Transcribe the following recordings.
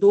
2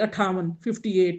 58।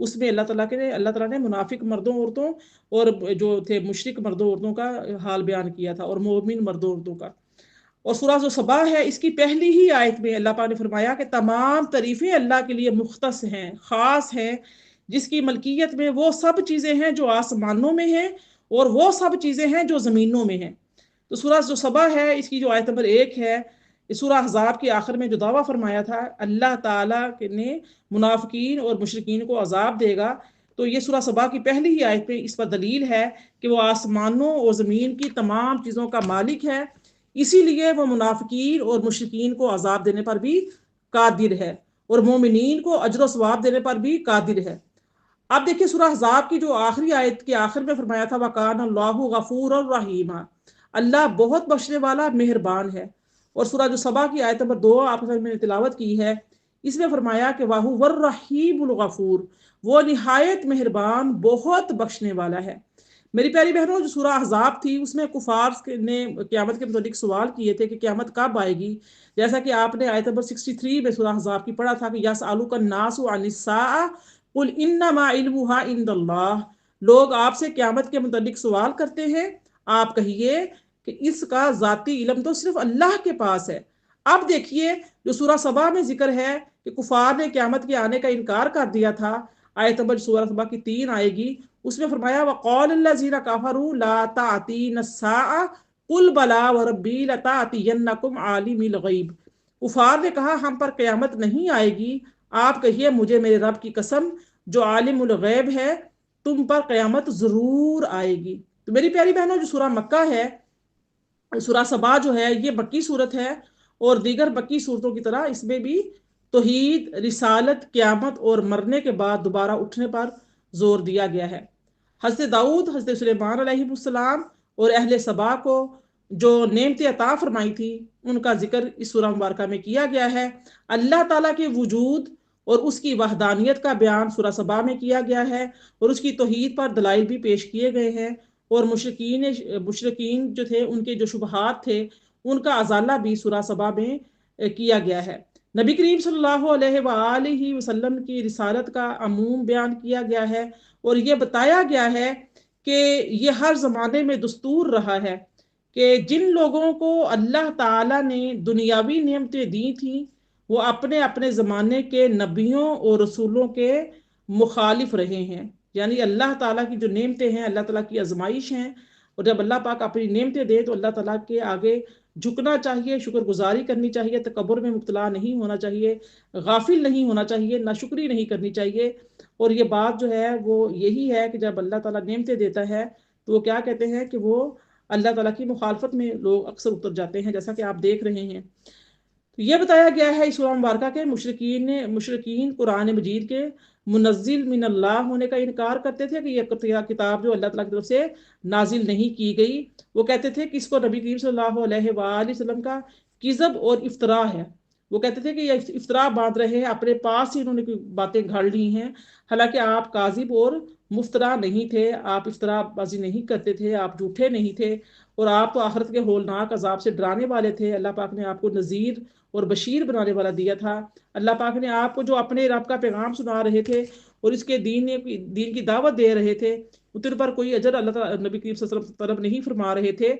اس میں اللہ تعالیٰ نے منافق مردوں عورتوں اور جو تھے مشرک مردوں عورتوں کا حال بیان کیا تھا، اور مومن مردوں عورتوں کا۔ اور سورہ جو صبا ہے، اس کی پہلی ہی آیت میں اللہ پاک نے فرمایا کہ تمام تعریفیں اللہ کے لیے مختص ہیں، خاص ہیں، جس کی ملکیت میں وہ سب چیزیں ہیں جو آسمانوں میں ہیں اور وہ سب چیزیں ہیں جو زمینوں میں ہیں۔ تو سورہ جو صبا ہے، اس کی جو آیت نمبر 1 ہے، اس سورہ احزاب کے آخر میں جو دعویٰ فرمایا تھا اللہ تعالیٰ نے منافقین اور مشرکین کو عذاب دے گا، تو یہ سورہ صبا کی پہلی ہی آیت پہ اس پر دلیل ہے کہ وہ آسمانوں اور زمین کی تمام چیزوں کا مالک ہے، اسی لیے وہ منافقین اور مشرکین کو عذاب دینے پر بھی قادر ہے اور مومنین کو اجر و ثواب دینے پر بھی قادر ہے۔ اب دیکھیں سورہ احزاب کی جو آخری آیت کے آخر میں فرمایا تھا وَقَانَ اللَّهُ غَفُورًا رَحِيمًا، اللہ بہت بخشنے والا مہربان ہے۔ اور سورہ جو صبا کی آیت نمبر 2 آپ میں نے تلاوت کی ہے، اس میں فرمایا کہ وَهُوَ الرَّحِيمُ الْغَفُورُ، وہ نہایت مہربان بہت بخشنے والا ہے۔ میری پیاری بہنوں، جو سورہ احزاب تھی اس میں کفار نے قیامت کے متعلق سوال کیے تھے کہ قیامت کب آئے گی، جیسا کہ آپ نے آیت نمبر 63 میں سورہ احزاب کی پڑھا تھا کہ یسألک الناس عن الساعۃ قل انما علمها عند اللہ، لوگ آپ سے قیامت کے متعلق سوال کرتے ہیں، آپ کہیے کہ اس کا ذاتی علم تو صرف اللہ کے پاس ہے۔ اب دیکھیے جو سورہ صبا میں ذکر ہے کہ کفار نے قیامت کے آنے کا انکار کر دیا تھا، آیت نمبر سورہ صبا کی 3 آئے گی، اس میں فرمایا وَقَالَ الَّذِينَ كَفَرُوا لَا تَأْتِينَ السَّاعَةُ قُلْ بَلَىٰ وَرَبِّي لَتَأْتِيَنَّكُمْ عَالِمِ الْغَيْبِ، کفار نے کہا ہم پر قیامت نہیں آئے گی، آپ کہیے مجھے میرے رب کی قسم جو عالم الغیب ہے تم پر قیامت ضرور آئے گی۔ تو میری پیاری بہنوں، جو سورہ مکہ ہے، سورہ صبا جو ہے یہ مکی صورت ہے، اور دیگر مکی صورتوں کی طرح اس میں بھی توحید، رسالت، قیامت اور مرنے کے بعد دوبارہ اٹھنے پر زور دیا گیا ہے۔ حضرت داؤد، حضرت سلیمان علیہ السلام اور اہل سبا کو جو نعمتیں عطا فرمائی تھی ان کا ذکر اس سورہ مبارکہ میں کیا گیا ہے۔ اللہ تعالیٰ کے وجود اور اس کی وحدانیت کا بیان سورہ صبا میں کیا گیا ہے، اور اس کی توحید پر دلائل بھی پیش کیے گئے ہیں، اور مشرکین جو تھے ان کے جو شبہات تھے ان کا ازالہ بھی سورہ صبا میں کیا گیا ہے۔ نبی کریم صلی اللہ علیہ وآلہ وسلم کی رسالت کا عموم بیان کیا گیا ہے، اور یہ بتایا گیا ہے کہ یہ ہر زمانے میں دستور رہا ہے کہ جن لوگوں کو اللہ تعالیٰ نے دنیاوی نعمتیں دی تھیں وہ اپنے اپنے زمانے کے نبیوں اور رسولوں کے مخالف رہے ہیں، یعنی اللہ تعالیٰ کی جو نعمتیں ہیں اللہ تعالیٰ کی آزمائش ہیں، اور جب اللہ پاک اپنی نعمتیں دے تو اللہ تعالیٰ کے آگے جھکنا چاہیے، شکر گزاری کرنی چاہیے، تکبر میں مبتلا نہیں ہونا چاہیے، غافل نہیں ہونا چاہیے، ناشکری نہیں کرنی چاہیے۔ اور یہ بات جو ہے وہ یہی ہے کہ جب اللہ تعالیٰ نعمتیں دیتا ہے تو وہ کیا کہتے ہیں کہ وہ اللہ تعالیٰ کی مخالفت میں لوگ اکثر اتر جاتے ہیں، جیسا کہ آپ دیکھ رہے ہیں۔ تو یہ بتایا گیا ہے اس سورہ مبارکہ کے مشرکین قرآن مجید کے منزل من اللہ ہونے کا انکار کرتے تھے کہ یہ کتاب جو اللہ تعالیٰ کی طرف سے نازل نہیں کی گئی، وہ کہتے تھے کہ اس کو نبی کریم صلی اللہ علیہ وآلہ وسلم کا کذب اور افطرا ہے۔ وہ کہتے تھے کہ یہ افطرا باندھ رہے ہیں، اپنے پاس ہی انہوں نے باتیں گھڑ لی ہیں، حالانکہ آپ کاذب اور مفترا نہیں تھے، آپ افطرا بازی نہیں کرتے تھے، آپ جھوٹے نہیں تھے، اور آپ تو آخرت کے ہولناک عذاب سے ڈرانے والے تھے۔ اللہ پاک نے آپ کو نذیر اور بشیر بنانے والا دیا تھا۔ اللہ پاک نے آپ کو جو اپنے رب کا پیغام سنا رہے تھے اور اس کے دین کی دعوت دے رہے تھے، ان پر کوئی اجر اللہ تعالیٰ نبی کریم صلی اللہ علیہ وسلم طلب نہیں فرما رہے تھے،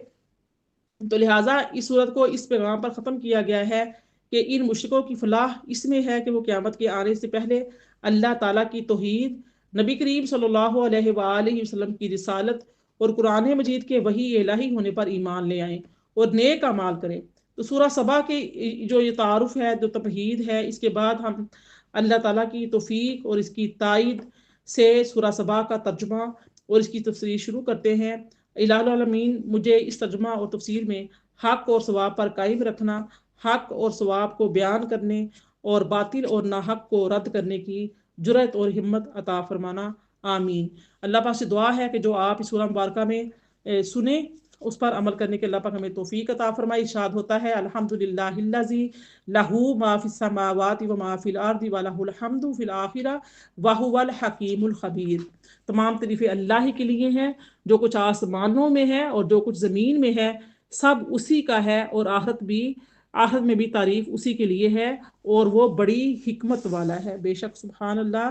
تو لہٰذا اس صورت کو اس پیغام پر ختم کیا گیا ہے کہ ان مشرکوں کی فلاح اس میں ہے کہ وہ قیامت کے آنے سے پہلے اللہ تعالیٰ کی توحید، نبی کریم صلی اللہ علیہ وآلہ وسلم کی رسالت اور قرآن مجید کے وحی الہی ہونے پر ایمان لے آئیں اور نیک اعمال کریں۔ تو سورہ صبا کے جو یہ تعارف ہے، جو تمہید ہے، اس کے بعد ہم اللہ تعالیٰ کی توفیق اور اس کی تائید سے سورہ صبا کا ترجمہ اور اس کی تفسیر شروع کرتے ہیں۔ الہ العالمین مجھے اس ترجمہ اور تفسیر میں حق اور ثواب پر قائم رکھنا، حق اور ثواب کو بیان کرنے اور باطل اور ناحق کو رد کرنے کی جرأت اور ہمت عطا فرمانا، آمین۔ اللہ پاک سے دعا ہے کہ جو آپ اس سورہ مبارکہ میں سنیں اس پر عمل کرنے کے اللہ پاک ہمیں توفیق عطا فرمائے۔ ارشاد ہوتا ہے الحمدللہ الذی لہ ما فی السماوات و ما فی الارض و لہ الحمد فی الآخرہ وہو الحکیم الخبیر۔ تمام تعریفیں اللہ ہی کے لیے ہیں، جو کچھ آسمانوں میں ہے اور جو کچھ زمین میں ہے سب اسی کا ہے، اور آخرت میں بھی تعریف اسی کے لیے ہے، اور وہ بڑی حکمت والا ہے۔ بے شک سبحان اللہ،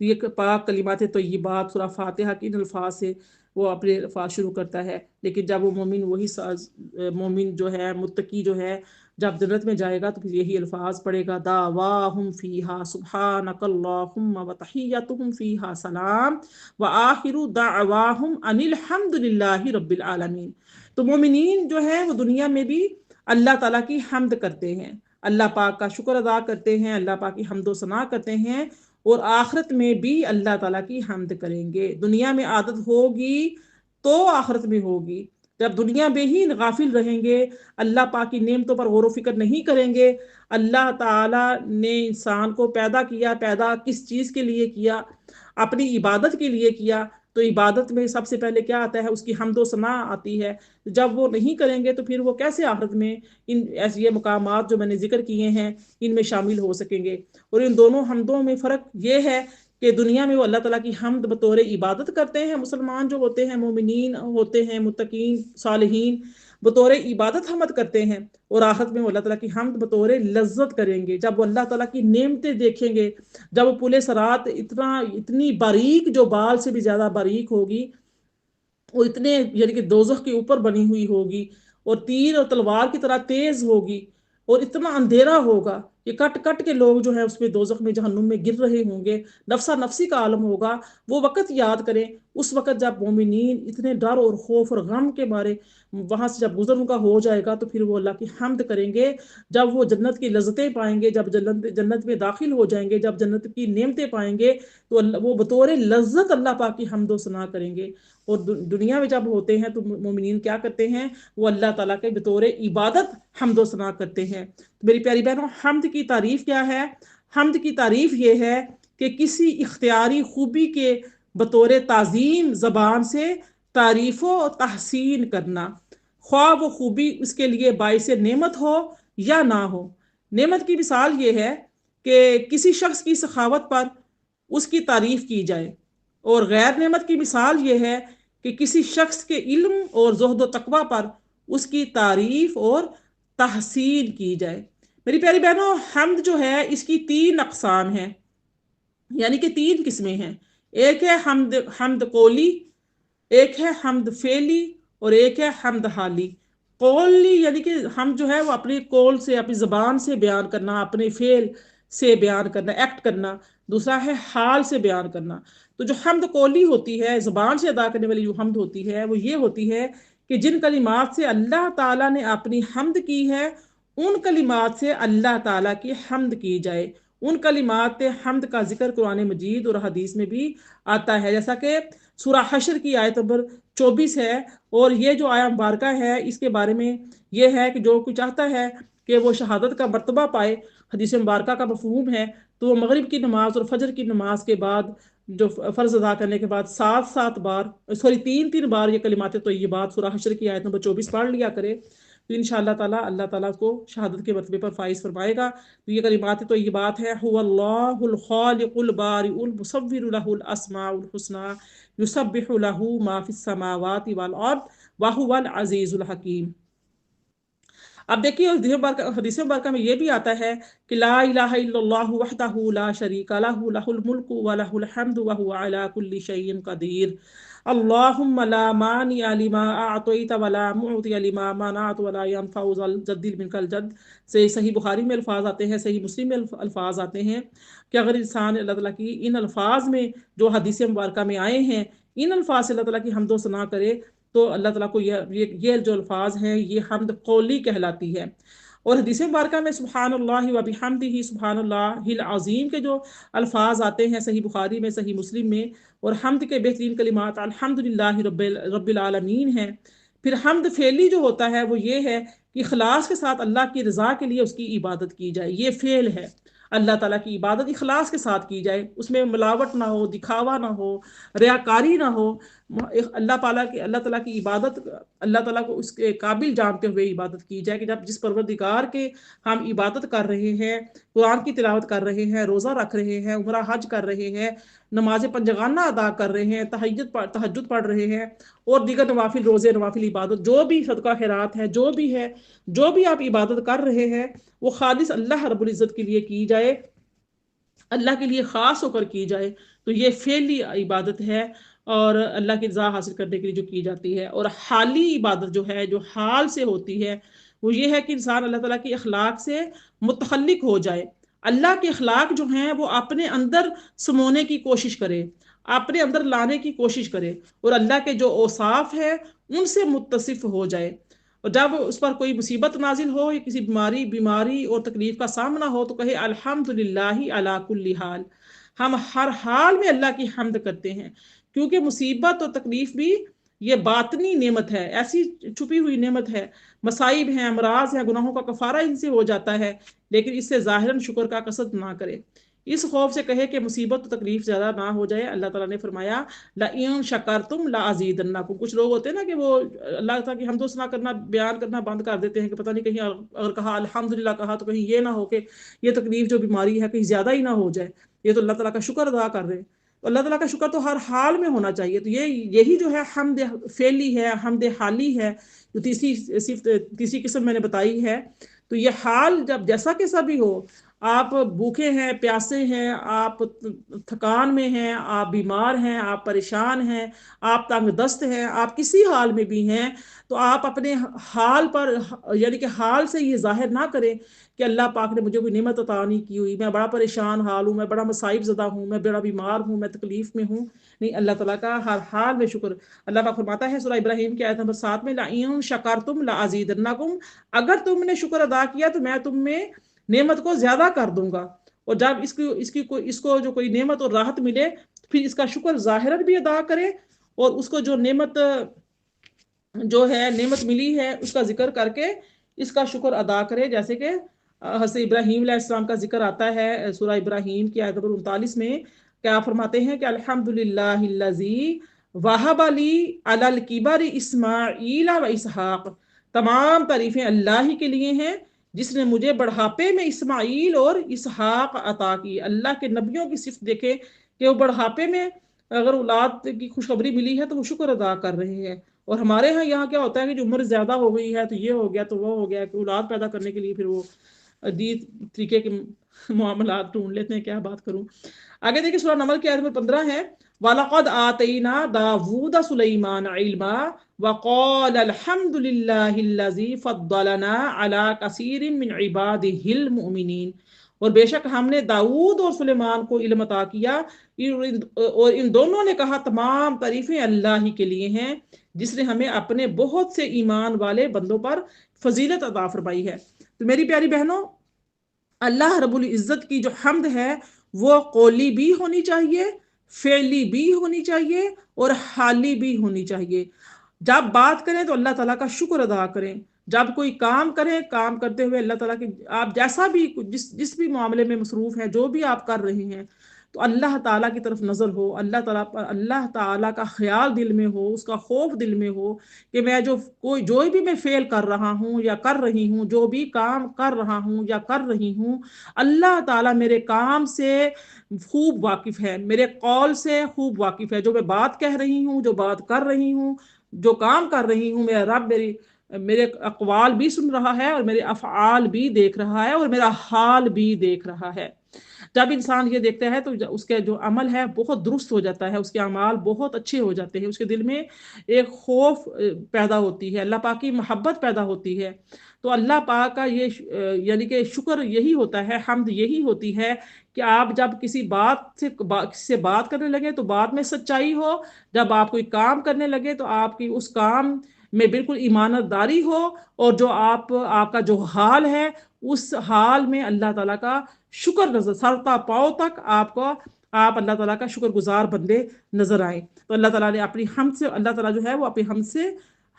تو یہ پاک کلمات طیبات سورہ فاتحہ کے ان الفاظ سے وہ اپنے الفاظ شروع کرتا ہے، لیکن جب وہ مومن مومن جو ہے متقی جو ہے جب جنت میں جائے گا تو پھر یہی الفاظ پڑھے گا، دعواہم فیہا سبحانک اللہم وتحیتہم فیہا سلام وآخر دعواہم ان الحمد للہ رب العالمین۔ تو مومنین جو ہے وہ دنیا میں بھی اللہ تعالیٰ کی حمد کرتے ہیں، اللہ پاک کا شکر ادا کرتے ہیں، اللہ پاک کی حمد و ثنا کرتے ہیں، اور آخرت میں بھی اللہ تعالیٰ کی حمد کریں گے۔ دنیا میں عادت ہوگی تو آخرت میں ہوگی، جب دنیا میں ہی غافل رہیں گے، اللہ پاک کی نعمتوں پر غور و فکر نہیں کریں گے۔ اللہ تعالیٰ نے انسان کو پیدا کس چیز کے لیے کیا؟ اپنی عبادت کے لیے کیا، تو عبادت میں سب سے پہلے کیا آتا ہے؟ اس کی حمد و ثنا آتی ہے۔ جب وہ نہیں کریں گے تو پھر وہ کیسے آخرت میں ان ایسے مقامات جو میں نے ذکر کیے ہیں ان میں شامل ہو سکیں گے؟ اور ان دونوں حمدوں میں فرق یہ ہے کہ دنیا میں وہ اللہ تعالیٰ کی حمد بطور عبادت کرتے ہیں، مسلمان جو ہوتے ہیں، مومنین ہوتے ہیں، متقین صالحین بطور عبادت حمد کرتے ہیں، اور آخرت میں وہ اللہ تعالیٰ کی حمد بطور لذت کریں گے۔ جب وہ اللہ تعالیٰ کی نعمتیں دیکھیں گے، جب وہ پل صراط اتنی باریک، جو بال سے بھی زیادہ باریک ہوگی، وہ اتنے یعنی کہ دوزخ کے اوپر بنی ہوئی ہوگی، اور تیر اور تلوار کی طرح تیز ہوگی، اور اتنا اندھیرا ہوگا کہ کٹ کٹ کے لوگ جو ہے اس میں دوزخ میں جہنم میں گر رہے ہوں گے، نفسا نفسی کا عالم ہوگا۔ وہ وقت یاد کریں، اس وقت جب مومنین اتنے ڈر اور خوف اور غم کے مارے وہاں سے جب گزر ان کا ہو جائے گا، تو پھر وہ اللہ کی حمد کریں گے۔ جب وہ جنت کی لذتیں پائیں گے، جب جنت میں داخل ہو جائیں گے، جب جنت کی نعمتیں پائیں گے، تو وہ بطور لذت اللہ پاک کی حمد و ثنا کریں گے۔ اور دنیا میں جب ہوتے ہیں تو مومنین کیا کرتے ہیں؟ وہ اللہ تعالیٰ کے بطور عبادت حمد و ثنا کرتے ہیں۔ میری پیاری بہنوں، حمد کی تعریف کیا ہے؟ حمد کی تعریف یہ ہے کہ کسی اختیاری خوبی کے بطور تعظیم زبان سے تعریف و تحسین کرنا، خواہ وہ خوبی اس کے لیے باعث نعمت ہو یا نہ ہو۔ نعمت کی مثال یہ ہے کہ کسی شخص کی سخاوت پر اس کی تعریف کی جائے، اور غیر نعمت کی مثال یہ ہے کہ کسی شخص کے علم اور زہد و تقوی پر اس کی تعریف اور تحسین کی جائے۔ میری پیاری بہنوں، حمد جو ہے اس کی 3 اقسام ہیں، یعنی کہ 3 قسمیں ہیں۔ ایک ہے حمد قولی، ایک ہے حمد فعلی، اور ایک ہے حمد حالی۔ قولی یعنی کہ ہم جو ہے وہ اپنے قول سے، اپنی زبان سے بیان کرنا، اپنے فعل سے بیان کرنا، ایکٹ کرنا۔ دوسرا ہے حال سے بیان کرنا۔ تو جو حمد قولی ہوتی ہے، زبان سے ادا کرنے والی جو حمد ہوتی ہے، وہ یہ ہوتی ہے کہ جن کلمات سے اللہ تعالیٰ نے اپنی حمد کی ہے، ان کلمات سے اللہ تعالیٰ کی حمد کی جائے۔ ان کلمات حمد کا ذکر قرآن مجید اور حدیث میں بھی آتا ہے، جیسا کہ سورہ حشر کی آیت نمبر 24 ہے، اور یہ جو آیت مبارکہ ہے اس کے بارے میں یہ ہے کہ جو کوئی چاہتا ہے کہ وہ شہادت کا مرتبہ پائے، حدیث مبارکہ کا مفہوم ہے، تو وہ مغرب کی نماز اور فجر کی نماز کے بعد جو فرض ادا کرنے کے بعد 7 بار 3 بار یہ کلمات طیبات سورہ حشر کی آیت نمبر 24 پڑھ لیا کرے، تو انشاءاللہ تعالیٰ اللہ تعالیٰ کو شہادت کے مرتبے پر فائز فرمائے گا۔ تو یہ کلمات طیبات ہے: هو اللہ الخالق البارئ المصور له الاسماء الحسنى یسبح له ما فی السماوات والارض وهو العزیز الحکیم۔ اب دیکھیے حدیث مبارکہ میں یہ بھی آتا ہے کہ لا الہ الا اللہ وحدہ لا شریک لہ لہ الملک ولہ الحمد وہو علی کل شیء قدیر۔ اللہم لا مانع لما اعطیت ولا معطی لما منعت ولا ينفع ذا الجد منک الجد سے صحیح بخاری میں الفاظ آتے ہیں، صحیح مسلم میں الفاظ آتے ہیں کہ اگر انسان اللہ تعالیٰ کی ان الفاظ میں جو حدیث مبارکہ میں آئے ہیں، ان الفاظ سے اللہ تعالیٰ کی حمد و ثنا کرے، تو اللہ تعالیٰ کو یہ جو الفاظ ہیں یہ حمد قولی کہلاتی ہے۔ اور حدیث مبارکہ میں سبحان اللہ و بحمدہ سبحان اللہ العظیم کے جو الفاظ آتے ہیں صحیح بخاری میں، صحیح مسلم میں، اور حمد کے بہترین کلمات الحمدللہ رب العالمین ہیں۔ پھر حمد فعلی جو ہوتا ہے وہ یہ ہے کہ اخلاص کے ساتھ اللہ کی رضا کے لیے اس کی عبادت کی جائے، یہ فعل ہے۔ اللہ تعالیٰ کی عبادت اخلاص کے ساتھ کی جائے، اس میں ملاوٹ نہ ہو، دکھاوا نہ ہو، ریاکاری نہ ہو۔ اللہ تعالیٰ کی عبادت اللہ تعالیٰ کو اس کے قابل جانتے ہوئے عبادت کی جائے کہ جب جس پروردگار کے ہم عبادت کر رہے ہیں، قرآن کی تلاوت کر رہے ہیں، روزہ رکھ رہے ہیں، عمرہ حج کر رہے ہیں، نماز پنجگانہ ادا کر رہے ہیں، تہجد پڑھ رہے ہیں، اور دیگر نوافل روزے، نوافل عبادت، جو بھی صدقہ خیرات ہے، جو بھی آپ عبادت کر رہے ہیں، وہ خالص اللہ رب العزت کے لیے کی جائے، اللہ کے لیے خاص ہو کر کی جائے۔ تو یہ فعلی عبادت ہے اور اللہ کی رضا حاصل کرنے کے لیے جو کی جاتی ہے. اور حالی عبادت جو ہے، جو حال سے ہوتی ہے، وہ یہ ہے کہ انسان اللہ تعالیٰ کے اخلاق سے متخلق ہو جائے. اللہ کے اخلاق جو ہیں وہ اپنے اندر سمونے کی کوشش کرے، اپنے اندر لانے کی کوشش کرے، اور اللہ کے جو اوصاف ہے ان سے متصف ہو جائے. اور جب اس پر کوئی مصیبت نازل ہو یا کسی بیماری اور تکلیف کا سامنا ہو تو کہے الحمدللہ علی کل حال. ہم ہر حال میں اللہ کی حمد کرتے ہیں، کیونکہ مصیبت اور تکلیف بھی یہ باطنی نعمت ہے، ایسی چھپی ہوئی نعمت ہے. مصائب ہیں، امراض ہیں، گناہوں کا کفارہ ان سے ہو جاتا ہے، لیکن اس سے ظاہراً شکر کا قصد نہ کرے. اس خوف سے کہے کہ مصیبت و تکلیف زیادہ نہ ہو جائے. اللہ تعالیٰ نے فرمایا لَإِن شَكَرْتُمْ لَأَزِيدَنَّكُمْ. کچھ لوگ ہوتے ہیں نا کہ وہ اللہ تعالیٰ کی حمد و ثنا کرنا، بیان کرنا بند کر دیتے ہیں کہ پتہ نہیں کہیں اگر کہا الحمدللہ کہا تو کہیں یہ نہ ہو کہ یہ تکلیف جو بیماری ہے کہیں زیادہ ہی نہ ہو جائے. یہ تو اللہ تعالیٰ کا شکر ادا کر رہے ہیں. تو اللہ تعالیٰ کا شکر تو ہر حال میں ہونا چاہیے. تو یہی جو ہے حمد فعلی ہے، حمد حالی ہے، جو تیسری قسم میں نے بتائی ہے. تو یہ حال جب جیسا کیسا بھی ہو، آپ بھوکے ہیں، پیاسے ہیں، آپ تھکان میں ہیں، آپ بیمار ہیں، آپ پریشان ہیں، آپ تنگ دست ہیں، آپ کسی حال میں بھی ہیں، تو آپ اپنے حال پر یعنی کہ حال سے یہ ظاہر نہ کریں کہ اللہ پاک نے مجھے کوئی نعمت عطا نہیں کی ہوئی، میں بڑا پریشان حال ہوں، میں بڑا مصائب زدہ ہوں، میں بڑا بیمار ہوں، میں تکلیف میں ہوں. نہیں، اللہ تعالیٰ کا ہر حال میں شکر. اللہ پاک فرماتا ہے سورہ ابراہیم کی آیت نمبر 7 میں لَإِن شَكَرْتُمْ لَأَزِيدَنَّكُمْ. اگر تم نے شکر ادا کیا تو میں تم میں نعمت کو زیادہ کر دوں گا. اور جب اس کو جو کوئی نعمت اور راحت ملے پھر اس کا شکر ظاہراً بھی ادا کرے، اور اس کو جو نعمت ملی ہے اس کا ذکر کر کے اس کا شکر ادا کرے. جیسے کہ حضرت ابراہیم علیہ السلام کا ذکر آتا ہے سورہ ابراہیم کی آیت نمبر 39 میں. کیا فرماتے ہیں کہ الحمدللہ الذی وہب لی علی الکبر اسماعیل و اسحاق. تمام تعریفیں اللہ ہی کے لیے ہیں جس نے مجھے بڑھاپے میں اسماعیل اور اسحاق عطا کی. اللہ کے نبیوں کی صفت دیکھیں کہ وہ بڑھاپے میں اگر اولاد کی خوشخبری ملی ہے تو وہ شکر ادا کر رہے ہیں. اور ہمارے ہاں یہاں کیا ہوتا ہے کہ جو عمر زیادہ ہو گئی ہے تو یہ ہو گیا تو وہ ہو گیا، کہ اولاد پیدا کرنے کے لیے پھر وہ عدید طریقے کے معاملات ڈھونڈ لیتے ہیں. کیا بات کروں. آگے دیکھیں سورہ نمل کی آیت نمبر 15 ہے وَلَقَدْ آتَيْنَا دَاوُودَ سُلَيْمَانَ عِلْمًا وَقَالَ الْحَمْدُ لِلَّهِ الَّذِي فَضَّلَنَا عَلَى كَثِيرٍ مِّنْ عِبَادِهِ الْمُؤْمِنِينَ. اور بے شک ہم نے داؤد اور سلیمان کو علم عطا کیا، اور ان دونوں نے کہا تمام تعریفیں اللہ ہی کے لیے ہیں جس نے ہمیں اپنے بہت سے ایمان والے بندوں پر فضیلت عطا فرمائی ہے. تو میری پیاری بہنوں، اللہ رب العزت کی جو حمد ہے وہ قولی بھی ہونی چاہیے، فعلی بھی ہونی چاہیے، اور حالی بھی ہونی چاہیے. جب بات کریں تو اللہ تعالیٰ کا شکر ادا کریں. جب کوئی کام کریں، کام کرتے ہوئے اللہ تعالیٰ کے آپ جیسا بھی جس بھی معاملے میں مصروف ہیں، جو بھی آپ کر رہے ہیں، تو اللہ تعالیٰ کی طرف نظر ہو، اللہ تعالیٰ کا خیال دل میں ہو، اس کا خوف دل میں ہو کہ میں جو بھی میں فعل کر رہا ہوں یا کر رہی ہوں، جو بھی کام کر رہا ہوں یا کر رہی ہوں، اللہ تعالیٰ میرے کام سے خوب واقف ہے، میرے قول سے خوب واقف ہے. جو میں بات کہہ رہی ہوں، جو بات کر رہی ہوں، جو کام کر رہی ہوں، میرا رب میرے اقوال بھی سن رہا ہے، اور میرے افعال بھی دیکھ رہا ہے، اور میرا حال بھی دیکھ رہا ہے. جب انسان یہ دیکھتا ہے تو اس کے جو عمل ہے بہت درست ہو جاتا ہے، اس کے اعمال بہت اچھے ہو جاتے ہیں، اس کے دل میں ایک خوف پیدا ہوتی ہے، اللہ پاک کی محبت پیدا ہوتی ہے. تو اللہ پاک کا یہ یعنی کہ شکر یہی ہوتا ہے، حمد یہی ہوتی ہے کہ آپ جب کسی سے بات کرنے لگے تو بات میں سچائی ہو، جب آپ کوئی کام کرنے لگے تو آپ کی اس کام میں بالکل ایمانت داری ہو، اور جو آپ کا جو حال ہے اس حال میں اللہ تعالیٰ کا شکر نظر سرتا پاؤ تک آپ اللہ تعالیٰ کا شکر گزار بندے نظر آئیں. تو اللہ تعالیٰ نے اپنی حمد سے اللہ تعالیٰ جو ہے وہ اپنی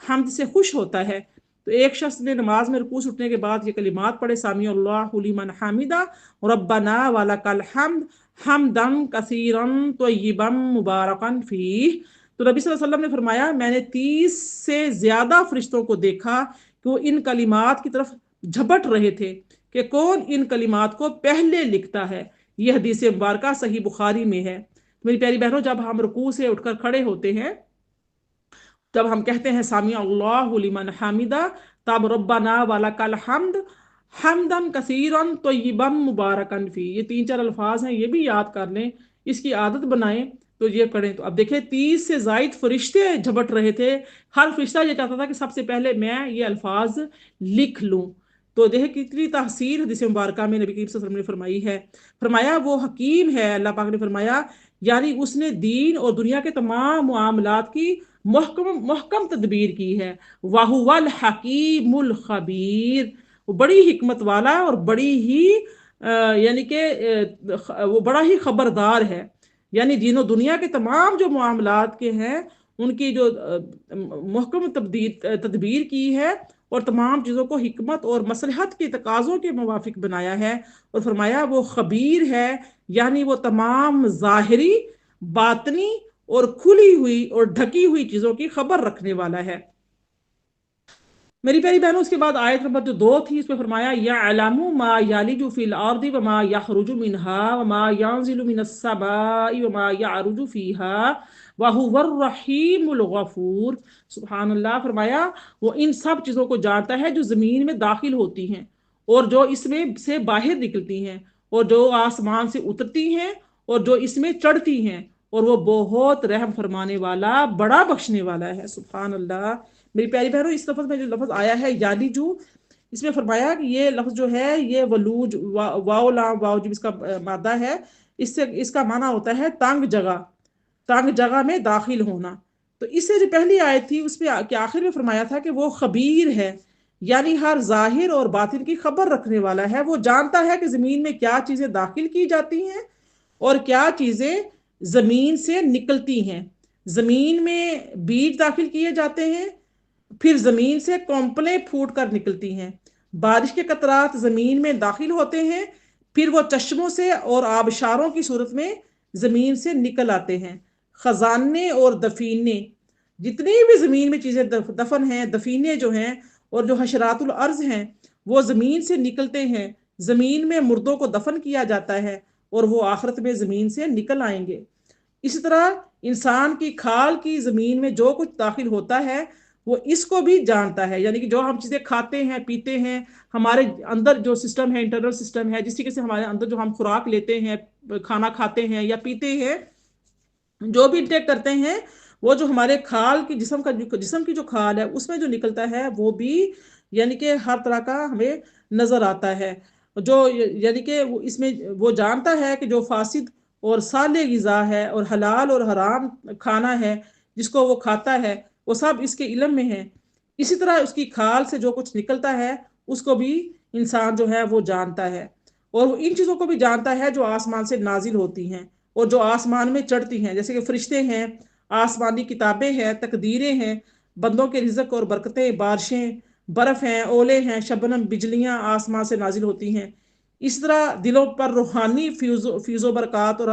حمد سے خوش ہوتا ہے. تو ایک شخص نے نماز میں رکوع اٹھنے کے بعد یہ کلمات پڑھے سامع اللہ لمن حمدہ ربنا ولک الحمد حمدا کثیرا طیبا مبارکا فیہ. تو نبی صلی اللہ علیہ وسلم نے فرمایا میں نے 30 سے زیادہ فرشتوں کو دیکھا کہ وہ ان کلمات کی طرف جھپٹ رہے تھے کہ کون ان کلمات کو پہلے لکھتا ہے. یہ حدیث مبارکہ صحیح بخاری میں ہے. میری پیاری بہنوں، جب ہم رکوع سے اٹھ کر کھڑے ہوتے ہیں، جب ہم کہتے ہیں سامع اللہ لمن حمدہ، تب ربنا ولک الحمد حمدا کثیرا طیبا مبارکا فیہ، یہ 3-4 الفاظ ہیں، یہ بھی یاد کر لیں. اس کی عادت بنائیں تو یہ کریں۔ تو اب دیکھیں 30 سے زائد فرشتے جھپٹ رہے تھے، ہر فرشتہ یہ چاہتا تھا کہ سب سے پہلے میں یہ الفاظ لکھ لوں۔ تو دیکھیں کتنی تحسین حدیث مبارکہ میں نبی کریم صلی اللہ علیہ وسلم نے فرمائی ہے۔ فرمایا وہ حکیم ہے، اللہ پاک نے فرمایا یعنی اس نے دین اور دنیا کے تمام معاملات کی محکم تدبیر کی ہے۔ وَهُوَ الْحَكِيمُ الْخَبِيرُ، وہ بڑی حکمت والا اور بڑی ہی یعنی کہ وہ بڑا ہی خبردار ہے۔ یعنی دین و دنیا کے تمام جو معاملات کے ہیں ان کی جو محکم تدبیر کی ہے اور تمام چیزوں کو حکمت اور مصلحت کے تقاضوں کے موافق بنایا ہے، اور فرمایا وہ خبیر ہے، یعنی وہ تمام ظاہری، باطنی اور کھلی ہوئی اور ڈھکی ہوئی چیزوں کی خبر رکھنے والا ہے۔ میری پیاری بہنوں، اس کے بعد آیت نمبر جو 2 تھی اس پہ فرمایا یعلم ما یلج فی الارض وما یخرج منها وما ینزل من السماء وما یعرج فیها وهو الرحیم الغفور۔ سبحان اللہ، فرمایا وہ ان سب چیزوں کو جانتا ہے جو زمین میں داخل ہوتی ہیں اور جو اس میں سے باہر نکلتی ہیں اور جو آسمان سے اترتی ہیں اور جو اس میں چڑھتی ہیں، اور وہ بہت رحم فرمانے والا، بڑا بخشنے والا ہے۔ سبحان اللہ۔ میری پیاری بہنوں، اس لفظ میں جو لفظ آیا ہے یالیجو، اس میں فرمایا کہ یہ لفظ جو ہے یہ ولوج، واو لام واو جب اس کا مادہ ہے، اس کا معنی ہوتا ہے تنگ جگہ، تنگ جگہ میں داخل ہونا۔ تو اس سے جو پہلی آیت تھی اس پہ کہ آخر میں فرمایا تھا کہ وہ خبیر ہے، یعنی ہر ظاہر اور باطن کی خبر رکھنے والا ہے۔ وہ جانتا ہے کہ زمین میں کیا چیزیں داخل کی جاتی ہیں اور کیا چیزیں زمین سے نکلتی ہیں۔ زمین میں بیج داخل کیے جاتے ہیں، پھر زمین سے کونپلیں پھوٹ کر نکلتی ہیں، بارش کے قطرات زمین میں داخل ہوتے ہیں، پھر وہ چشموں سے اور آبشاروں کی صورت میں زمین سے نکل آتے ہیں۔ خزانے اور دفینے، جتنی بھی زمین میں چیزیں دفن ہیں، دفینے جو ہیں اور جو حشرات الارض ہیں، وہ زمین سے نکلتے ہیں، زمین میں مردوں کو دفن کیا جاتا ہے اور وہ آخرت میں زمین سے نکل آئیں گے۔ اسی طرح انسان کی کھال کی زمین میں جو کچھ داخل ہوتا ہے وہ اس کو بھی جانتا ہے، یعنی کہ جو ہم چیزیں کھاتے ہیں پیتے ہیں، ہمارے اندر جو سسٹم ہے، انٹرنل سسٹم ہے، جس طریقے سے ہمارے اندر جو ہم خوراک لیتے ہیں، کھانا کھاتے ہیں یا پیتے ہیں، جو بھی انٹیک کرتے ہیں، وہ جو ہمارے کھال کی جسم کی جو کھال ہے اس میں جو نکلتا ہے وہ بھی یعنی کہ ہر طرح کا ہمیں نظر آتا ہے۔ جو یعنی کہ اس میں وہ جانتا ہے کہ جو فاسد اور صالح غذا ہے اور حلال اور حرام کھانا ہے جس کو وہ کھاتا ہے، وہ سب اس کے علم میں ہے۔ اسی طرح اس کی کھال سے جو کچھ نکلتا ہے اس کو بھی انسان جو ہے وہ جانتا ہے، اور وہ ان چیزوں کو بھی جانتا ہے جو آسمان سے نازل ہوتی ہیں اور جو آسمان میں چڑھتی ہیں، جیسے کہ فرشتے ہیں، آسمانی کتابیں ہیں، تقدیریں ہیں، بندوں کے رزق اور برکتیں، بارشیں، برف ہیں، اولے ہیں، شبنم، بجلیاں آسمان سے نازل ہوتی ہیں۔ اس طرح دلوں پر روحانی فیض و برکات اور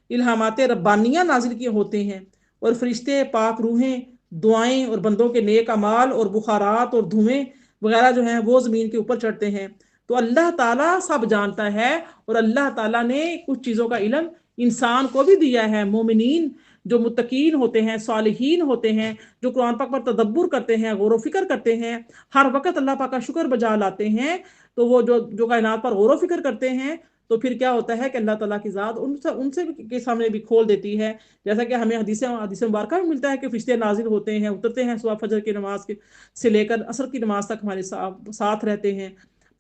الہامات ربانیہ نازل کیے ہوتے ہیں، اور فرشتے، پاک روحیں، دعائیں اور بندوں کے نیک اعمال اور بخارات اور دھوئیں وغیرہ جو ہیں وہ زمین کے اوپر چڑھتے ہیں۔ تو اللہ تعالیٰ سب جانتا ہے، اور اللہ تعالیٰ نے کچھ چیزوں کا علم انسان کو بھی دیا ہے۔ مومنین جو متقین ہوتے ہیں، صالحین ہوتے ہیں، جو قرآن پاک پر تدبر کرتے ہیں، غور و فکر کرتے ہیں، ہر وقت اللہ پاک کا شکر بجا لاتے ہیں، تو وہ جو کائنات پر غور و فکر کرتے ہیں تو پھر کیا ہوتا ہے کہ اللہ تعالیٰ کی ذات ان سے کے سامنے بھی کھول دیتی ہے۔ جیسا کہ ہمیں حدیث مبارکہ میں ملتا ہے کہ فرشتے نازل ہوتے ہیں، اترتے ہیں صبح فجر کی نماز سے لے کر عصر کی نماز تک ہمارے ساتھ رہتے ہیں،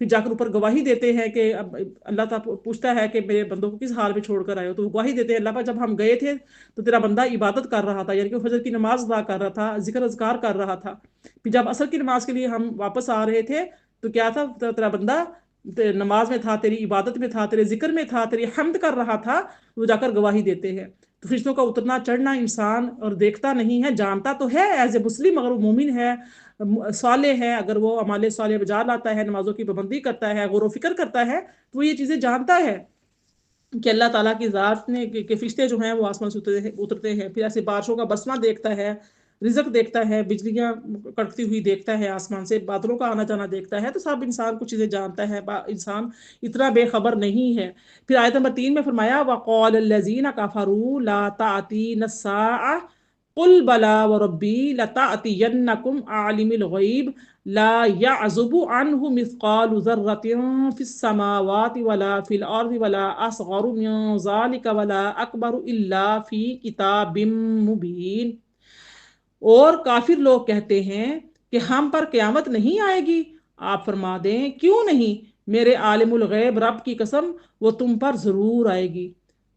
پھر جا کر اوپر گواہی دیتے ہیں کہ اب اللہ تعالیٰ پوچھتا ہے کہ میرے بندوں کو کس حال میں چھوڑ کر آئے ہو، تو وہ گواہی دیتے ہیں اللہ پاک جب ہم گئے تھے تو تیرا بندہ عبادت کر رہا تھا، یعنی کہ فجر کی نماز ادا کر رہا تھا، ذکر اذکار کر رہا تھا، پھر جب عصر کی نماز کے لیے ہم واپس آ رہے تھے تو کیا تھا، تیرا بندہ نماز میں تھا، تیری عبادت میں تھا، تیرے ذکر میں تھا، تیری حمد کر رہا تھا، وہ جا کر گواہی دیتے ہیں۔ تو فرشتوں کا اترنا چڑھنا انسان اور دیکھتا نہیں ہے، جانتا تو ہے ایز اے مسلم، اگر وہ مومن ہے، صالح ہے، اگر وہ اعمال صالح بجا لاتا ہے، نمازوں کی پابندی کرتا ہے، غور و فکر کرتا ہے، تو وہ یہ چیزیں جانتا ہے کہ اللہ تعالیٰ کی ذات نے کہ فرشتے جو ہیں وہ آسمان سے اترتے ہیں، پھر ایسے بارشوں کا برسنا دیکھتا ہے، رزق دیکھتا ہے، بجلیاں کڑکتی ہوئی دیکھتا ہے، آسمان سے بادلوں کا آنا جانا دیکھتا ہے، تو سب انسان کچھ چیزیں جانتا ہے، انسان اتنا بے خبر نہیں ہے۔ پھر آیت نمبر 3 میں فرمایا وَقَالَ الَّذِينَ كَفَرُوا لَا تَأْتِينَا السَّاعَةُ قل بلا وربی لتأتینکم عالم الغیب لا يعزب عنه مثقال ذرة في السماوات ولا في الأرض ولا أصغر من ذلك ولا أكبر إلا في كتاب مبين۔ اور کافر لوگ کہتے ہیں کہ ہم پر قیامت نہیں آئے گی۔ آپ فرما دیں کیوں نہیں، میرے عالم الغیب رب کی قسم وہ تم پر ضرور آئے گی۔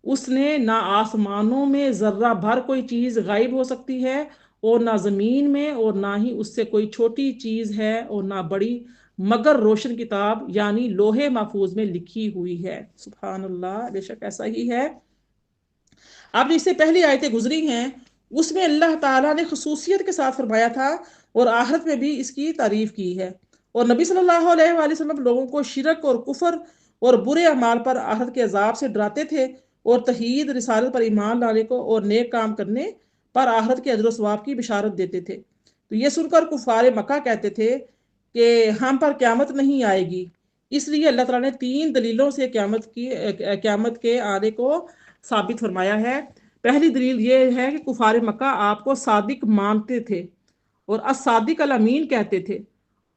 اس نے نہ آسمانوں میں ذرہ بھر کوئی چیز غائب ہو سکتی ہے اور نہ زمین میں، اور نہ ہی اس سے کوئی چھوٹی چیز ہے اور نہ بڑی، مگر روشن کتاب یعنی لوح محفوظ میں لکھی ہوئی ہے۔ سبحان اللہ، بے شک ایسا ہی ہے۔ اب اس سے پہلی آیتیں گزری ہیں، اس میں اللہ تعالیٰ نے خصوصیت کے ساتھ فرمایا تھا اور آخرت میں بھی اس کی تعریف کی ہے، اور نبی صلی اللہ علیہ وآلہ وسلم لوگوں کو شرک اور کفر اور برے اعمال پر آخرت کے عذاب سے ڈراتے تھے، اور توحید رسالت پر ایمان لانے کو اور نیک کام کرنے پر آخرت کے اجر و ثواب کی بشارت دیتے تھے۔ تو یہ سن کر کفار مکہ کہتے تھے کہ ہم پر قیامت نہیں آئے گی۔ اس لیے اللہ تعالیٰ نے 3 دلیلوں سے قیامت کے آنے کو ثابت فرمایا ہے۔ پہلی دلیل یہ ہے کہ کفار مکہ آپ کو صادق مانتے تھے اور الصادق الامین کہتے تھے،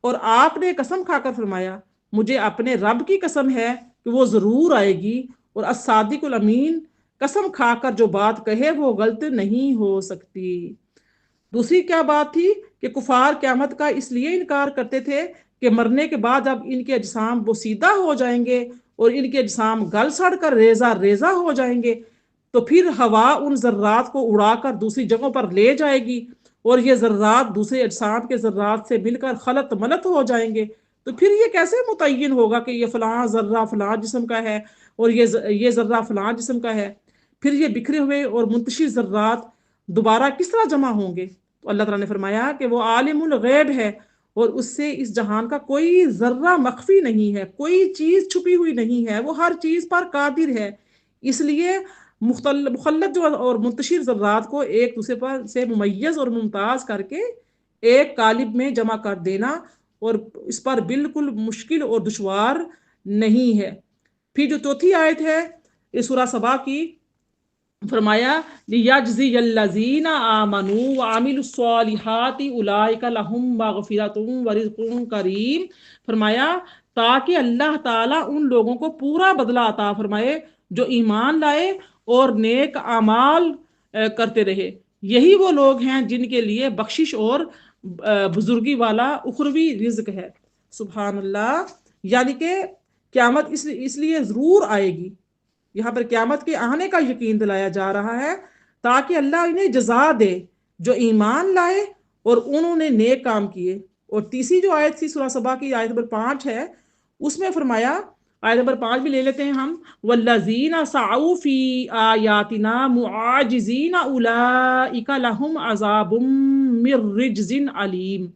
اور آپ نے قسم کھا کر فرمایا مجھے اپنے رب کی قسم ہے کہ وہ ضرور آئے گی، اور الصادق الامین قسم کھا کر جو بات کہے وہ غلط نہیں ہو سکتی۔ دوسری کیا بات تھی کہ کفار قیامت کا اس لیے انکار کرتے تھے کہ مرنے کے بعد اب ان کے اجسام بوسیدہ ہو جائیں گے اور ان کے اجسام گل سڑ کر ریزہ ریزہ ہو جائیں گے، تو پھر ہوا ان ذرات کو اڑا کر دوسری جگہوں پر لے جائے گی، اور یہ ذرات دوسرے اجسام کے ذرات سے مل کر خلط ملط ہو جائیں گے، تو پھر یہ کیسے متعین ہوگا کہ یہ فلاں ذرہ فلاں جسم کا ہے اور یہ ذرہ فلاں جسم کا ہے؟ پھر یہ بکھرے ہوئے اور منتشر ذرات دوبارہ کس طرح جمع ہوں گے؟ تو اللہ تعالیٰ نے فرمایا کہ وہ عالم الغیب ہے، اور اس سے اس جہان کا کوئی ذرہ مخفی نہیں ہے، کوئی چیز چھپی ہوئی نہیں ہے، وہ ہر چیز پر قادر ہے۔ اس لیے مخلط جو اور منتشر ذرات کو ایک دوسرے پر سے ممیز اور ممتاز کر کے ایک قالب میں جمع کر دینا، اور اس پر بالکل مشکل اور دشوار نہیں ہے۔ پھر جو چوتھی آیت ہے اس سورہ سبا کی، فرمایا لِيَجْزِيَ الَّذِينَ آمَنُوا وَعَمِلُوا الصَّالِحَاتِ أُولَٰئِكَ لَهُم مَّغْفِرَةٌ وَرِزْقٌ کریم، فرمایا تاکہ اللہ تعالیٰ ان لوگوں کو پورا بدلہ عطا فرمائے جو ایمان لائے اور نیک اعمال کرتے رہے، یہی وہ لوگ ہیں جن کے لیے بخشش اور بزرگی والا اخروی رزق ہے۔ سبحان اللہ، یعنی کہ قیامت اس لیے ضرور آئے گی۔ یہاں پر قیامت کے آنے کا یقین دلایا جا رہا ہے تاکہ اللہ انہیں جزا دے جو ایمان لائے اور انہوں نے نیک کام کیے۔ اور تیسری جو آیت تھی سورہ سبا کی، آیت نمبر 5 ہے، اس میں فرمایا، آیت نمبر 5 بھی لے لیتے ہیں ہم، وَالَّذِينَ سَعُوا فِي آيَاتِنَا مُعَاجِزِينَ أُولَٰئِكَ لَهُمْ عَذَابٌ مِّن رِّجْزٍ عَلِيمٌ،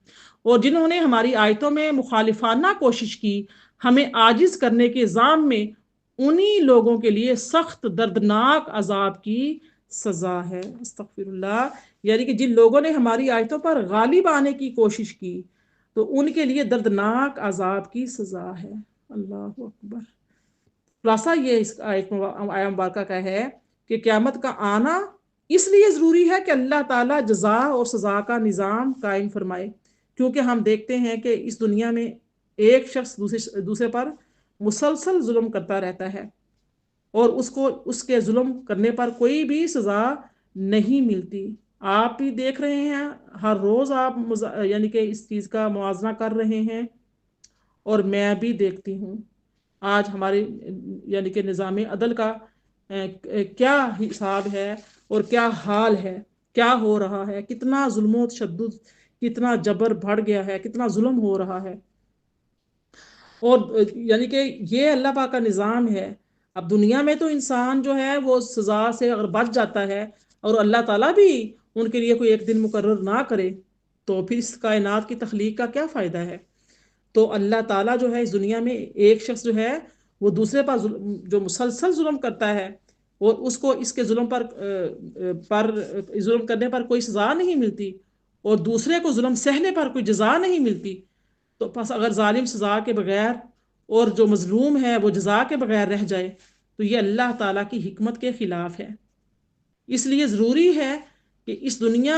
اور جنہوں نے ہماری آیتوں میں مخالفانہ کوشش کی ہمیں عاجز کرنے کے الزام میں، انہی لوگوں کے لیے سخت دردناک عذاب کی سزا ہے۔ استغفر اللہ، یعنی کہ جن لوگوں نے ہماری آیتوں پر غالب آنے کی کوشش کی تو ان کے لیے دردناک عذاب کی سزا ہے۔ اللہ اکبر۔ خلاصہ یہ اس آیت مبارکہ کا ہے کہ قیامت کا آنا اس لیے ضروری ہے کہ اللہ تعالیٰ جزا اور سزا کا نظام قائم فرمائے، کیونکہ ہم دیکھتے ہیں کہ اس دنیا میں ایک شخص دوسرے پر مسلسل ظلم کرتا رہتا ہے، اور اس کے ظلم کرنے پر کوئی بھی سزا نہیں ملتی۔ آپ بھی دیکھ رہے ہیں، ہر روز آپ یعنی کہ اس چیز کا موازنہ کر رہے ہیں، اور میں بھی دیکھتی ہوں آج ہمارے یعنی کہ نظام عدل کا کیا حساب ہے اور کیا حال ہے، کیا ہو رہا ہے، کتنا ظلم و تشدد، کتنا جبر بڑھ گیا ہے، کتنا ظلم ہو رہا ہے۔ اور یعنی کہ یہ اللہ پاک کا نظام ہے۔ اب دنیا میں تو انسان جو ہے وہ سزا سے اگر بچ جاتا ہے، اور اللہ تعالیٰ بھی ان کے لیے کوئی ایک دن مقرر نہ کرے، تو پھر اس کائنات کی تخلیق کا کیا فائدہ ہے؟ تو اللہ تعالیٰ جو ہے اس دنیا میں ایک شخص جو ہے وہ دوسرے پر جو مسلسل ظلم کرتا ہے، اور اس کو اس کے ظلم ظلم کرنے پر کوئی سزا نہیں ملتی، اور دوسرے کو ظلم سہنے پر کوئی جزا نہیں ملتی، تو پس اگر ظالم سزا کے بغیر اور جو مظلوم ہے وہ جزا کے بغیر رہ جائے تو یہ اللہ تعالیٰ کی حکمت کے خلاف ہے۔ اس لیے ضروری ہے کہ اس دنیا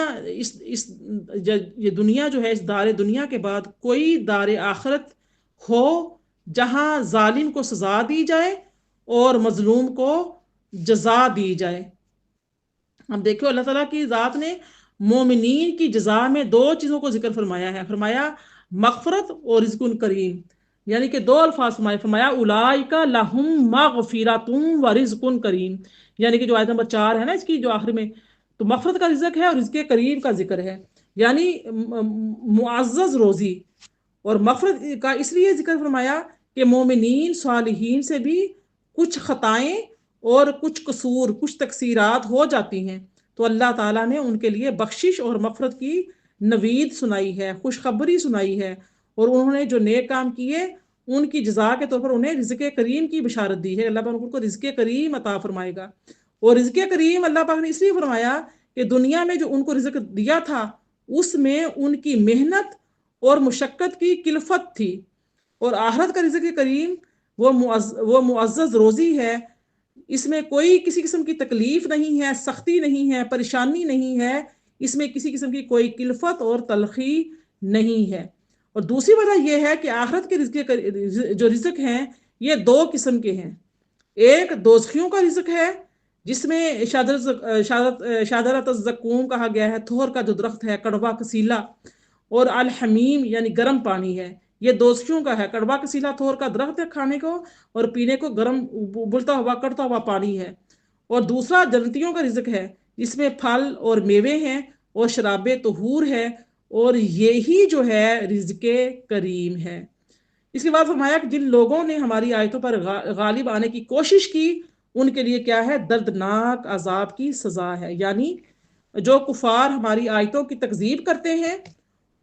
یہ دنیا جو ہے، اس دار دنیا کے بعد کوئی دار آخرت ہو جہاں ظالم کو سزا دی جائے اور مظلوم کو جزا دی جائے۔ اب دیکھو اللہ تعالیٰ کی ذات نے مومنین کی جزا میں دو چیزوں کو ذکر فرمایا ہے، فرمایا مغفرت اور رزق کریم، یعنی کہ دو الفاظ فرمایا اولئک لہم مغفرۃ و رزق کریم، یعنی کہ جو آیت نمبر 4 ہے نا اس کی جو آخر میں، تو مغفرت کا رزق ہے اور رزق کریم کا ذکر ہے، یعنی معزز روزی۔ اور مغفرت کا اس لیے ذکر فرمایا کہ مومنین صالحین سے بھی کچھ خطائیں اور کچھ قصور، کچھ تقصیرات ہو جاتی ہیں، تو اللہ تعالیٰ نے ان کے لیے بخشش اور مغفرت کی نوید سنائی ہے، خوشخبری سنائی ہے، اور انہوں نے جو نیک کام کیے ان کی جزا کے طور پر انہیں رزق کریم کی بشارت دی ہے، اللہ پاک ان کو رزق کریم عطا فرمائے گا۔ اور رزق کریم اللہ پاک نے اس لیے فرمایا کہ دنیا میں جو ان کو رزق دیا تھا اس میں ان کی محنت اور مشقت کی کلفت تھی، اور آخرت کا رزق کریم وہ معزز روزی ہے، اس میں کوئی کسی قسم کی تکلیف نہیں ہے، سختی نہیں ہے، پریشانی نہیں ہے، اس میں کسی قسم کی کوئی کلفت اور تلخی نہیں ہے۔ اور دوسری وجہ یہ ہے کہ آخرت کے رزق جو رزق ہیں یہ دو قسم کے ہیں، ایک دوزخیوں کا رزق ہے جس میں شادرت الزقوم کہا گیا ہے، تھور کا جو درخت ہے، کڑوا کسیلا، اور الحمیم یعنی گرم پانی ہے، یہ دوزخیوں کا ہے۔ کڑوا کسیلا تھور کا درخت ہے کھانے کو اور پینے کو گرم ابلتا ہوا کڑتا ہوا پانی ہے۔ اور دوسرا جنتیوں کا رزق ہے جس میں پھل اور میوے ہیں اور شراب طہور ہے، اور یہی جو ہے رزق کریم ہے۔ اس کے بعد فرمایا کہ جن لوگوں نے ہماری آیتوں پر غالب آنے کی کوشش کی ان کے لیے کیا ہے، دردناک عذاب کی سزا ہے، یعنی جو کفار ہماری آیتوں کی تکذیب کرتے ہیں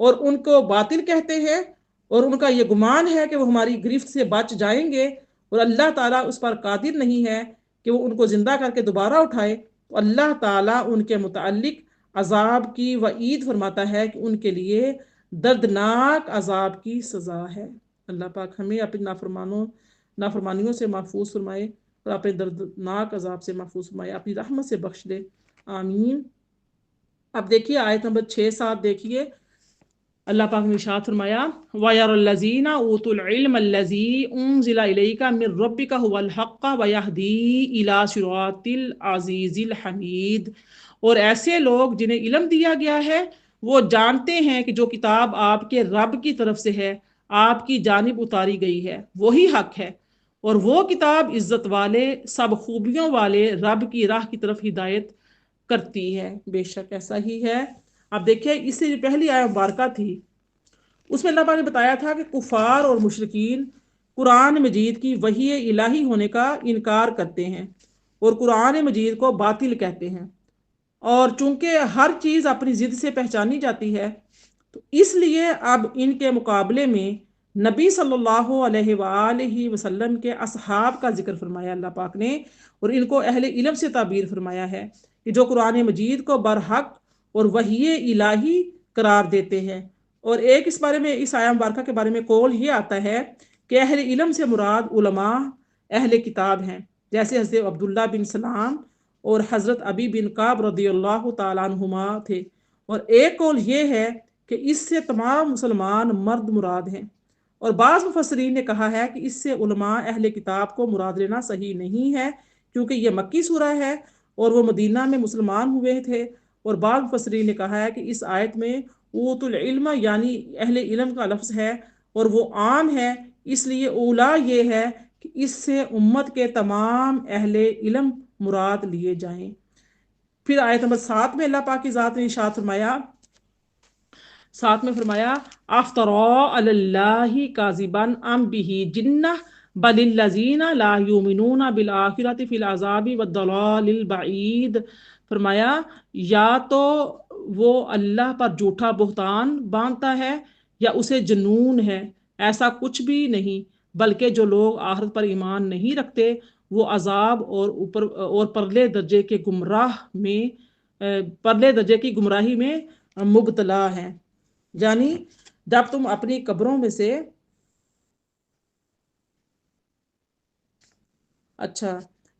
اور ان کو باطل کہتے ہیں اور ان کا یہ گمان ہے کہ وہ ہماری گرفت سے بچ جائیں گے، اور اللہ تعالیٰ اس پر قادر نہیں ہے کہ وہ ان کو زندہ کر کے دوبارہ اٹھائے، تو اللہ تعالیٰ ان کے متعلق عذاب کی وعید فرماتا ہے کہ ان کے لیے دردناک عذاب کی سزا ہے۔ اللہ پاک ہمیں اپنی نافرمانیوں سے محفوظ فرمائے اور اپنے دردناک عذاب سے محفوظ فرمائے، اپنی رحمت سے بخش دے، آمین۔ اب دیکھیے آیت نمبر 6-7 دیکھیے، اللہ پاک نے ارشاد فرمایا وَيَرَى الَّذِينَ أُوتُوا الْعِلْمَ الَّذِي أُنزِلَ إِلَيْكَ مِن رَّبِّكَ هُوَ الْحَقُّ وَيَهْدِي إِلَىٰ صِرَاطِ الْعَزِيزِ الْحَمِيدِ، اور ایسے لوگ جنہیں علم دیا گیا ہے وہ جانتے ہیں کہ جو کتاب آپ کے رب کی طرف سے ہے، آپ کی جانب اتاری گئی ہے، وہی حق ہے، اور وہ کتاب عزت والے سب خوبیوں والے رب کی راہ کی طرف ہدایت کرتی ہے، بے شک ایسا ہی ہے۔ اب دیکھیں اس سے جو پہلی آیت مبارکہ تھی اس میں اللہ پاک نے بتایا تھا کہ کفار اور مشرکین قرآن مجید کی وحی الہی ہونے کا انکار کرتے ہیں اور قرآن مجید کو باطل کہتے ہیں، اور چونکہ ہر چیز اپنی ضد سے پہچانی جاتی ہے تو اس لیے اب ان کے مقابلے میں نبی صلی اللہ علیہ وآلہ وسلم کے اصحاب کا ذکر فرمایا اللہ پاک نے، اور ان کو اہل علم سے تعبیر فرمایا ہے کہ جو قرآن مجید کو برحق اور وحی الہی قرار دیتے ہیں۔ اور ایک اس بارے میں اس آیہ مبارکہ کے بارے میں قول یہ آتا ہے کہ اہل علم سے مراد علماء اہل کتاب ہیں، جیسے حضرت عبداللہ بن سلام اور حضرت ابی بن کعب رضی اللہ تعالیٰ عنہما تھے، اور ایک قول یہ ہے کہ اس سے تمام مسلمان مرد مراد ہیں، اور بعض مفسرین نے کہا ہے کہ اس سے علماء اہل کتاب کو مراد لینا صحیح نہیں ہے کیونکہ یہ مکی سورہ ہے اور وہ مدینہ میں مسلمان ہوئے تھے، اور بعض مفسرین نے کہا ہے کہ اس آیت میں اوت العلم یعنی اہل علم کا لفظ ہے اور وہ عام ہے، اس لیے اولا یہ ہے کہ اس سے امت کے تمام اہل علم مراد لیے جائیں۔ پھر آیت نمبر 7 میں اللہ پاک کی ذات نے ارشاد فرمایا، ساتھ میں فرمایا افترا علی اللہ کاذبا ام بہ جنہ بل الذین لا یؤمنون بالآخرۃ فی العذاب والضلال البعید، فرمایا یا تو وہ اللہ پر جھوٹا بہتان باندھتا ہے یا اسے جنون ہے، ایسا کچھ بھی نہیں، بلکہ جو لوگ آخرت پر ایمان نہیں رکھتے وہ عذاب اور پرلے درجے کے گمراہی میں مبتلا ہیں۔ یعنی جب تم اپنی قبروں میں سے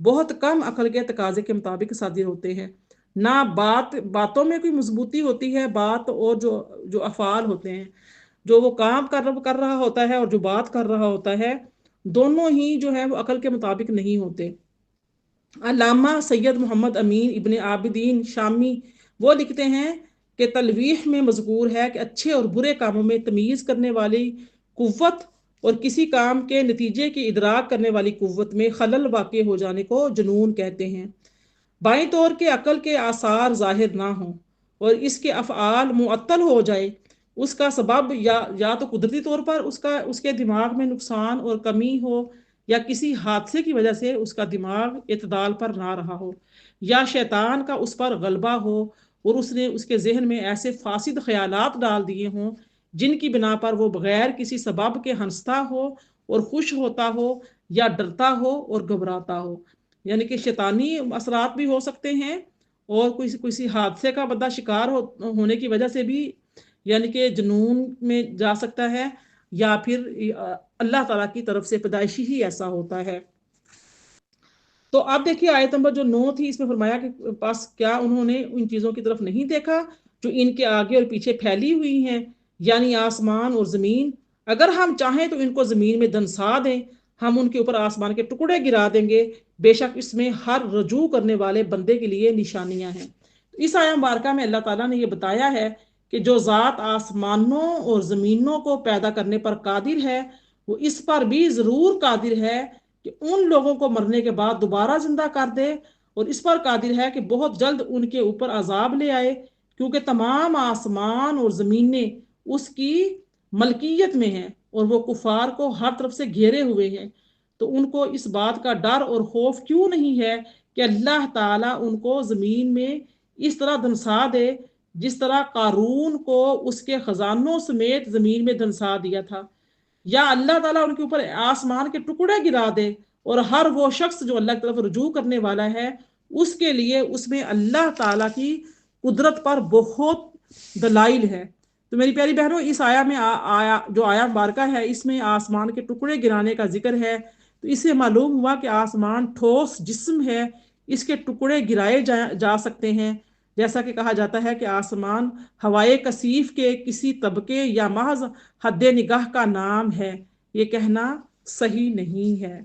بہت کم عقل کے تقاضے کے مطابق صادر ہوتے ہیں۔ نہ باتوں میں کوئی مضبوطی ہوتی ہے، بات اور جو افعال ہوتے ہیں، جو وہ کام کر رہا ہوتا ہے اور جو بات کر رہا ہوتا ہے، دونوں ہی جو ہے وہ عقل کے مطابق نہیں ہوتے۔ علامہ سید محمد امین ابن عابدین شامی وہ لکھتے ہیں کہ تلویح میں مذکور ہے کہ اچھے اور برے کاموں میں تمیز کرنے والی قوت اور کسی کام کے نتیجے کی ادراک کرنے والی قوت میں خلل واقع ہو جانے کو جنون کہتے ہیں۔ بائیں طور کے عقل کے آثار ظاہر نہ ہوں اور اس کے افعال معطل ہو جائے، اس کا سبب یا تو قدرتی طور پر اس کے دماغ میں نقصان اور کمی ہو، یا کسی حادثے کی وجہ سے اس کا دماغ اعتدال پر نہ رہا ہو، یا شیطان کا اس پر غلبہ ہو اور اس نے اس کے ذہن میں ایسے فاسد خیالات ڈال دیے ہوں جن کی بنا پر وہ بغیر کسی سبب کے ہنستا ہو اور خوش ہوتا ہو یا ڈرتا ہو اور گھبراتا ہو۔ یعنی کہ شیطانی اثرات بھی ہو سکتے ہیں، اور کسی حادثے کا بندہ شکار ہونے کی وجہ سے بھی یعنی کہ جنون میں جا سکتا ہے، یا پھر اللہ تعالیٰ کی طرف سے پیدائشی ہی ایسا ہوتا ہے۔ تو آپ دیکھیے آیت نمبر جو 9 تھی، اس میں فرمایا کہ پس کیا انہوں نے ان چیزوں کی طرف نہیں دیکھا جو ان کے آگے اور پیچھے پھیلی ہوئی ہیں، یعنی آسمان اور زمین۔ اگر ہم چاہیں تو ان کو زمین میں دنسا دیں، ہم ان کے اوپر آسمان کے ٹکڑے گرا دیں گے، بے شک اس میں ہر رجوع کرنے والے بندے کے لیے نشانیاں ہیں۔ اس آیہ مبارکہ میں اللہ تعالیٰ نے یہ بتایا ہے کہ جو ذات آسمانوں اور زمینوں کو پیدا کرنے پر قادر ہے، وہ اس پر بھی ضرور قادر ہے کہ ان لوگوں کو مرنے کے بعد دوبارہ زندہ کر دے، اور اس پر قادر ہے کہ بہت جلد ان کے اوپر عذاب لے آئے، کیونکہ تمام آسمان اور زمینیں اس کی ملکیت میں ہیں اور وہ کفار کو ہر طرف سے گھیرے ہوئے ہیں۔ تو ان کو اس بات کا ڈر اور خوف کیوں نہیں ہے کہ اللہ تعالیٰ ان کو زمین میں اس طرح دنسا دے جس طرح قارون کو اس کے خزانوں سمیت زمین میں دنسا دیا تھا، یا اللہ تعالیٰ ان کے اوپر آسمان کے ٹکڑے گرا دے، اور ہر وہ شخص جو اللہ کی طرف رجوع کرنے والا ہے اس کے لیے اس میں اللہ تعالیٰ کی قدرت پر بہت دلائل ہے۔ تو میری پیاری بہنوں، اس آیا میں جو آیا مبارکہ ہے، اس میں آسمان کے ٹکڑے گرانے کا ذکر ہے۔ تو اس سے معلوم ہوا کہ آسمان ٹھوس جسم ہے، اس کے ٹکڑے گرائے جا سکتے ہیں، جیسا کہ کہا جاتا ہے کہ آسمان ہوائے کثیف کے کسی طبقے یا محض حد نگاہ کا نام ہے۔ یہ کہنا صحیح نہیں ہے۔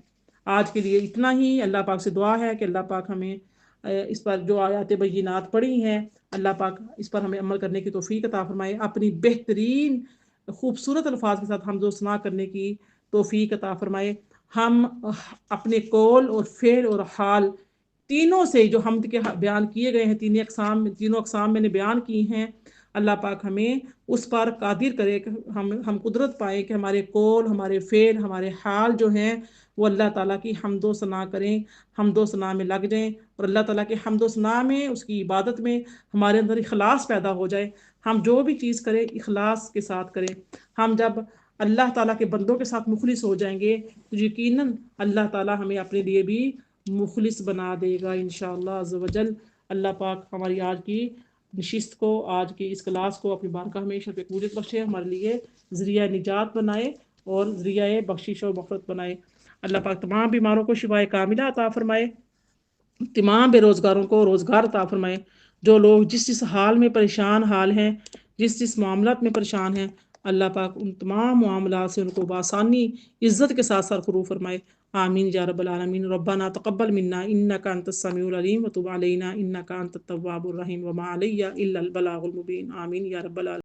آج کے لیے اتنا ہی۔ اللہ پاک سے دعا ہے کہ اللہ پاک ہمیں اس پر جو آیات بینات پڑھی ہیں، اللہ پاک اس پر ہمیں عمل کرنے کی توفیق عطا فرمائے، اپنی بہترین خوبصورت الفاظ کے ساتھ حمد و ثنا کرنے کی توفیق عطا فرمائے۔ ہم اپنے قول اور فعل اور حال تینوں سے جو حمد کے بیان کیے گئے ہیں، تینوں اقسام میں نے بیان کی ہیں، اللہ پاک ہمیں اس پر قادر کرے کہ ہم قدرت پائیں کہ ہمارے قول، ہمارے فعل، ہمارے حال جو ہیں وہ اللہ تعالیٰ کی حمد و ثنا کریں، حمد و ثنا میں لگ جائیں، اور اللہ تعالیٰ کے حمد و ثنا میں، اس کی عبادت میں ہمارے اندر اخلاص پیدا ہو جائے۔ ہم جو بھی چیز کریں اخلاص کے ساتھ کریں۔ ہم جب اللہ تعالیٰ کے بندوں کے ساتھ مخلص ہو جائیں گے تو یقیناً اللہ تعالیٰ ہمیں اپنے لیے بھی مخلص بنا دے گا انشاءاللہ عز و جل۔ اللہ پاک ہماری آج کی نشست کو، آج کی اس کلاس کو اپنی بارگاہ میں شرف قبولیت بخشے، ہمارے لیے ذریعہ نجات بنائے اور ذریعہ بخشش و مغفرت بنائے۔ اللہ پاک تمام بیماروں کو شفائے کاملہ عطا فرمائے، تمام بے روزگاروں کو روزگار عطا فرمائے۔ جو لوگ جس حال میں پریشان حال ہیں، جس معاملات میں پریشان ہیں، اللہ پاک ان تمام معاملات سے ان کو بآسانی عزت کے ساتھ سرفراز فرمائے۔ آمین یا رب العالمین۔ ربنا تقبل منا انک انت السمیع العلیم وتب علینا انک انت التواب الرحیم وما علی الا البلاغ المبین۔ آمین یا رب العالمین۔